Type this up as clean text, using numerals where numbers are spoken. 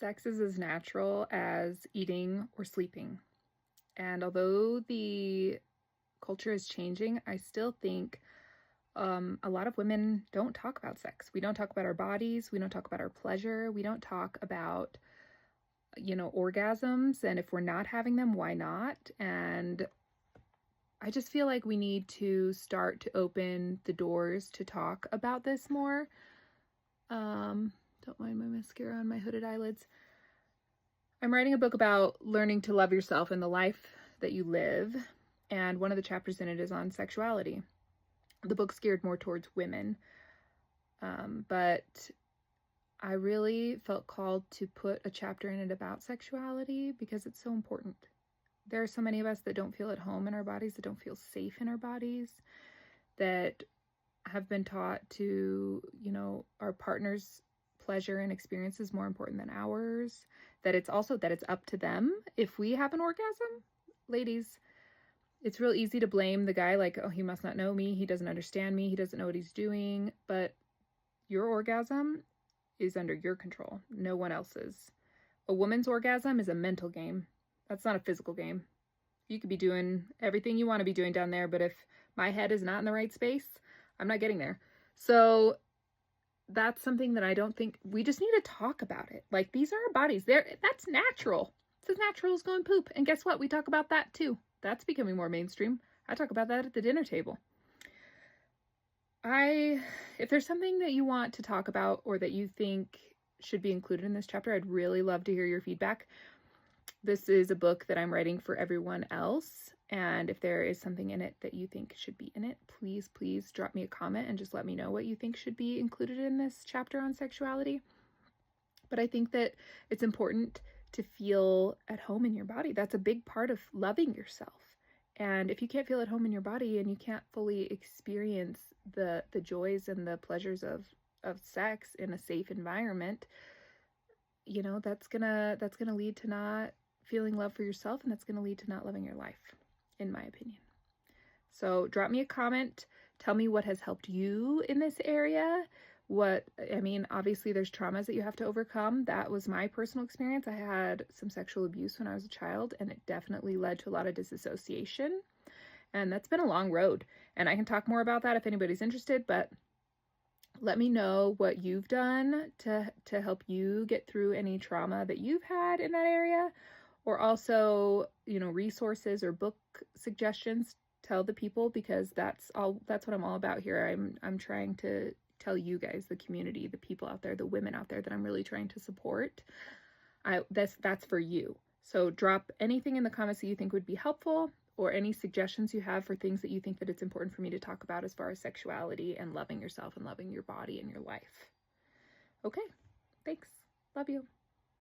Sex is as natural as eating or sleeping. And although the culture is changing, I still think a lot of women don't talk about sex. We don't talk about our bodies. We don't talk about our pleasure. We don't talk about, orgasms. And if we're not having them, why not? And I just feel like we need to start to open the doors to talk about this more. Don't mind my mascara on my hooded eyelids. I'm writing a book about learning to love yourself in the life that you live, and one of the chapters in it is on sexuality. The book's geared more towards women, but I really felt called to put a chapter in it about sexuality because it's so important. There are so many of us that don't feel at home in our bodies, that don't feel safe in our bodies, that have been taught to, our partner's pleasure and experience is more important than ours, that it's up to them if we have an orgasm. Ladies, it's real easy to blame the guy, like, oh, he must not know me, he doesn't understand me, he doesn't know what he's doing, but your orgasm is under your control, no one else's. A woman's orgasm is a mental game. That's not a physical game. You could be doing everything you want to be doing down there, but if my head is not in the right space, I'm not getting there. So that's something that I don't think, we just need to talk about it. Like, these are our bodies. That's natural. It's as natural as going poop. And guess what? We talk about that too. That's becoming more mainstream. I talk about that at the dinner table. If there's something that you want to talk about or that you think should be included in this chapter, I'd really love to hear your feedback. This is a book that I'm writing for everyone else. And if there is something in it that you think should be in it, please drop me a comment and just let me know what you think should be included in this chapter on sexuality. But I think that it's important to feel at home in your body. That's a big part of loving yourself. And if you can't feel at home in your body and you can't fully experience the joys and the pleasures of sex in a safe environment, that's gonna lead to not feeling love for yourself, and that's gonna lead to not loving your life, in my opinion. So drop me a comment. Tell me what has helped you in this area. Obviously there's traumas that you have to overcome. That was my personal experience. I had some sexual abuse when I was a child, and it definitely led to a lot of disassociation. And that's been a long road. And I can talk more about that if anybody's interested, but let me know what you've done to help you get through any trauma that you've had in that area. Or also, resources or book suggestions. Tell the people, because that's what I'm all about here. I'm trying to tell you guys, the community, the people out there, the women out there that I'm really trying to support. That's for you. So drop anything in the comments that you think would be helpful, or any suggestions you have for things that you think that it's important for me to talk about as far as sexuality and loving yourself and loving your body and your life. Okay, thanks. Love you.